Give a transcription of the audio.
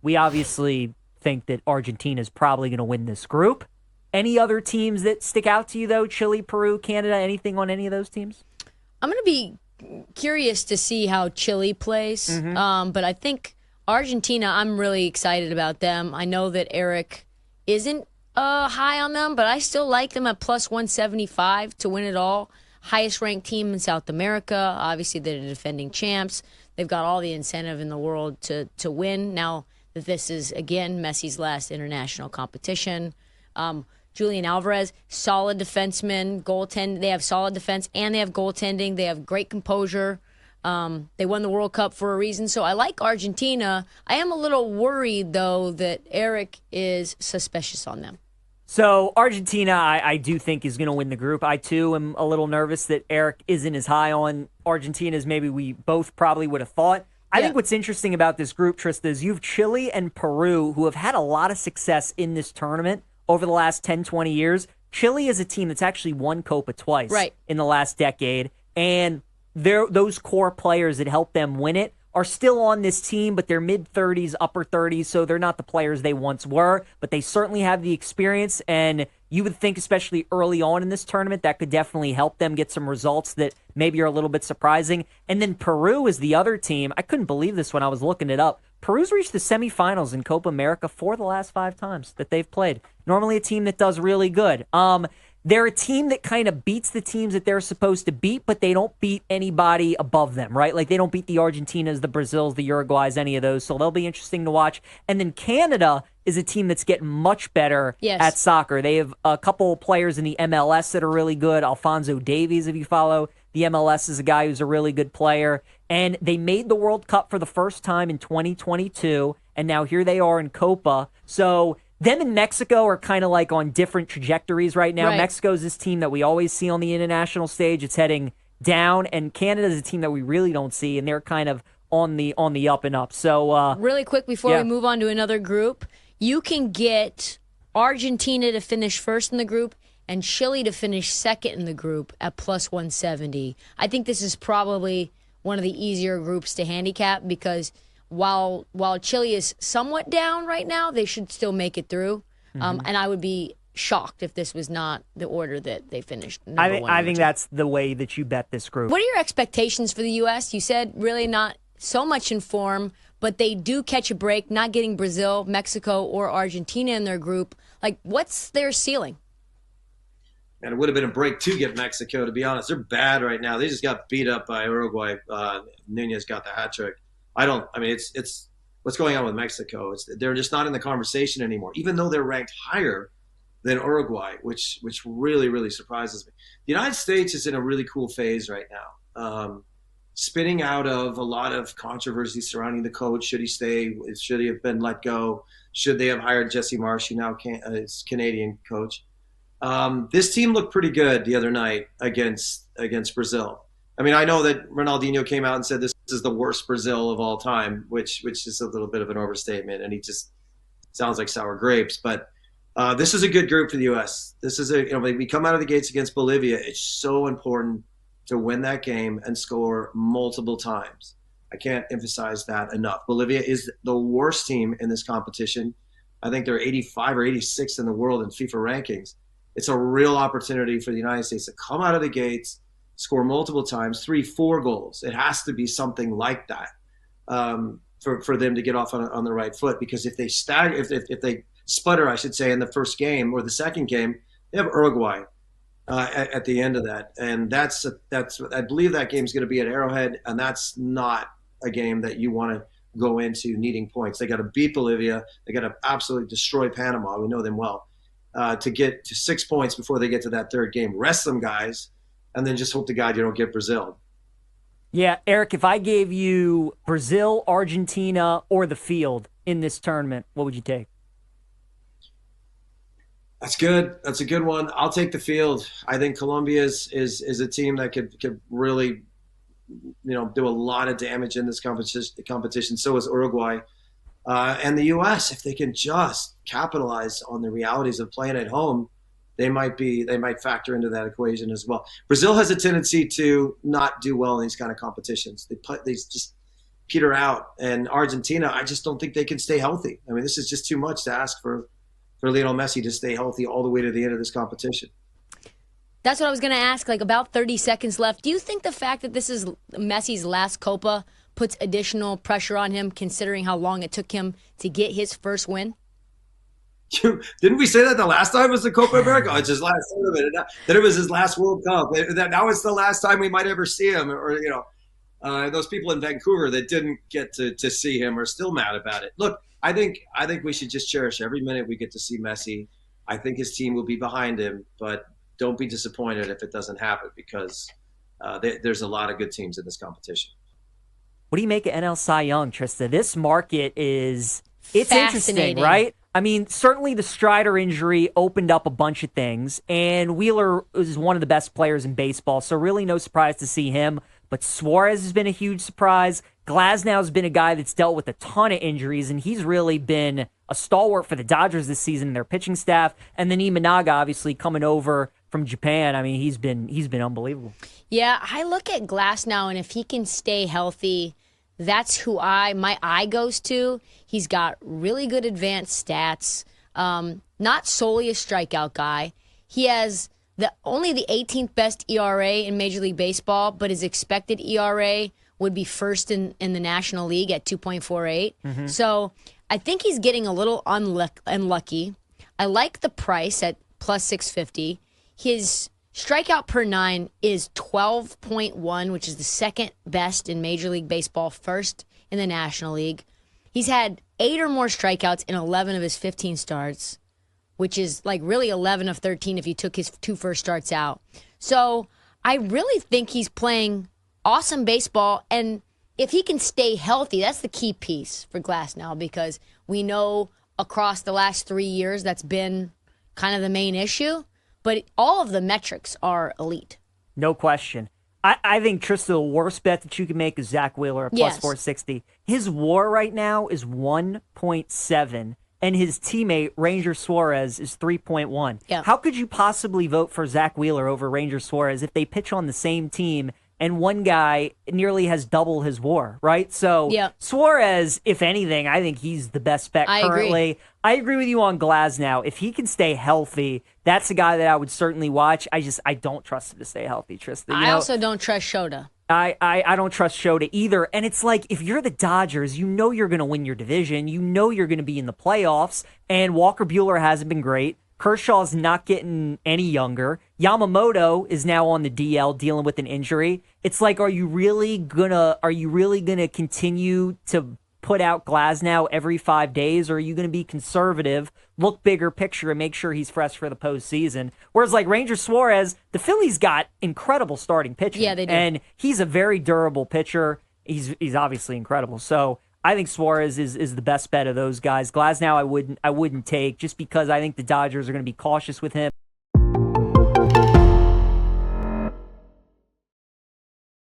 we obviously think that Argentina is probably going to win this group. Any other teams that stick out to you, though? Chile, Peru, Canada, anything on any of those teams? I'm going to be curious to see how Chile plays, but I think Argentina, I'm really excited about them. I know that Eric isn't high on them, but I still like them at plus 175 to win it all. Highest ranked team in South America. Obviously, they're the defending champs. They've got all the incentive in the world to win. Now that this is, again, Messi's last international competition. Julian Alvarez, solid defenseman, goaltend. They have solid defense and they have goaltending. They have great composure. They won the World Cup for a reason. So I like Argentina. I am a little worried, though, that Eric is suspicious on them. So Argentina, I do think is going to win the group. I, too, am a little nervous that Eric isn't as high on Argentina as maybe we both probably would have thought. I think what's interesting about this group, Trysta, is you have Chile and Peru who have had a lot of success in this tournament over the last 10, 20 years. Chile is a team that's actually won Copa twice in the last decade, and those core players that helped them win it are still on this team, but they're mid-30s, upper 30s, so they're not the players they once were, but they certainly have the experience, and you would think, especially early on in this tournament, that could definitely help them get some results that maybe are a little bit surprising. And then Peru is the other team. I couldn't believe this when I was looking it up. Peru's reached the semifinals in Copa America 4 of the last 5 times that they've played. Normally a team that does really good. They're a team that kind of beats the teams that they're supposed to beat, but they don't beat anybody above them, right? Like they don't beat the Argentinas, the Brazils, the Uruguays, any of those. So they'll be interesting to watch. And then Canada is a team that's getting much better at soccer. They have a couple players in the MLS that are really good. Alphonso Davies, if you follow the MLS, is a guy who's a really good player. And they made the World Cup for the first time in 2022, and now here they are in Copa. So them and Mexico are kind of like on different trajectories right now. Mexico's this team that we always see on the international stage. It's heading down, and Canada's a team that we really don't see, and they're kind of on the up and up. So really quick before we move on to another group, you can get Argentina to finish first in the group and Chile to finish second in the group at plus 170. I think this is probably one of the easier groups to handicap because while Chile is somewhat down right now, they should still make it through. And I would be shocked if this was not the order that they finished. I think that's the way that you bet this group. What are your expectations for the U.S.? You said really not so much in form, but they do catch a break, not getting Brazil, Mexico, or Argentina in their group. Like, what's their ceiling? And it would have been a break to get Mexico, to be honest. They're bad right now. They just got beat up by Uruguay. Nunez got the hat trick. It's what's going on with Mexico. They're just not in the conversation anymore, even though they're ranked higher than Uruguay, which really, really surprises me. The United States is in a really cool phase right now, spinning out of a lot of controversy surrounding the coach. Should he stay? Should he have been let go? Should they have hired Jesse Marsh, who now is Canadian coach? This team looked pretty good the other night against Brazil. I mean, I know that Ronaldinho came out and said this is the worst Brazil of all time, which is a little bit of an overstatement, and he just sounds like sour grapes. But this is a good group for the U.S. This is we come out of the gates against Bolivia. It's so important to win that game and score multiple times. I can't emphasize that enough. Bolivia is the worst team in this competition. I think they're 85 or 86 in the world in FIFA rankings. It's a real opportunity for the United States to come out of the gates, score multiple times, 3-4 goals. It has to be something like that for them to get off on the right foot. Because if they if they sputter, I should say, in the first game or the second game, they have Uruguay at the end of that, and that's I believe that game's going to be at Arrowhead, and that's not a game that you want to go into needing points. They got to beat Bolivia. They got to absolutely destroy Panama. We know them well. To get to 6 points before they get to that third game. Rest them guys, and then just hope to God you don't get Brazil. Yeah, Eric, if I gave you Brazil, Argentina, or the field in this tournament, what would you take? That's good. That's a good one. I'll take the field. I think Colombia is a team that could really, do a lot of damage in this competition. So is Uruguay. And the U.S., if they can just capitalize on the realities of playing at home, they might factor into that equation as well. Brazil has a tendency to not do well in these kind of competitions. peter out. And Argentina, I just don't think they can stay healthy. I mean, this is just too much to ask for Lionel Messi to stay healthy all the way to the end of this competition. That's what I was going to ask, like about 30 seconds left. Do you think the fact that this is Messi's last Copa puts additional pressure on him, considering how long it took him to get his first win? Didn't we say that the last time was the Copa America? Oh, it's his last tournament. That it was his last World Cup. That now it's the last time we might ever see him. Or, those people in Vancouver that didn't get to see him are still mad about it. Look, I think we should just cherish every minute we get to see Messi. I think his team will be behind him, but don't be disappointed if it doesn't happen, because there's a lot of good teams in this competition. What do you make of NL Cy Young, Trysta? This market it's interesting, right? I mean, certainly the Strider injury opened up a bunch of things, and Wheeler is one of the best players in baseball, so really no surprise to see him. But Suarez has been a huge surprise. Glasnow's been a guy that's dealt with a ton of injuries, and he's really been a stalwart for the Dodgers this season in their pitching staff. And then Imanaga, obviously, coming over from Japan. I mean, he's been unbelievable. Yeah, I look at Glasnow, and if he can stay healthy, that's who my eye goes to. He's got really good advanced stats. Not solely a strikeout guy. He has only the 18th best ERA in Major League Baseball, but his expected ERA would be first in the National League at 2.48. Mm-hmm. So I think he's getting a little unlucky. I like the price at plus 650. His strikeout per 9 is 12.1, which is the second best in Major League Baseball, first in the National League. He's had 8 or more strikeouts in 11 of his 15 starts, which is like really 11 of 13 if you took his 2 first starts out. So I really think he's playing awesome baseball, and if he can stay healthy, that's the key piece for Glasnow, because we know across the last 3 years that's been kind of the main issue. But all of the metrics are elite. No question. I think, Trysta, the worst bet that you can make is Zach Wheeler at plus 460. His WAR right now is 1.7, and his teammate, Ranger Suarez, is 3.1. Yeah. How could you possibly vote for Zach Wheeler over Ranger Suarez if they pitch on the same team and one guy nearly has double his WAR, right? So Suarez, if anything, I think he's the best bet currently. I agree with you on Glasnow. If he can stay healthy, that's a guy that I would certainly watch. I don't trust him to stay healthy, Trysta. I also don't trust Shota. I don't trust Shota either. And it's like, if you're the Dodgers, you know you're going to win your division. You know you're going to be in the playoffs. And Walker Buehler hasn't been great. Kershaw's not getting any younger. Yamamoto is now on the DL dealing with an injury. It's like, are you really gonna continue to put out Glasnow every 5 days, or are you going to be conservative, look bigger picture, and make sure he's fresh for the postseason? Whereas like Ranger Suarez, the Phillies got incredible starting pitching. Yeah, they do. And he's a very durable pitcher. He's obviously incredible. So I think Suarez is the best bet of those guys. Glasnow I wouldn't take, just because I think the Dodgers are going to be cautious with him.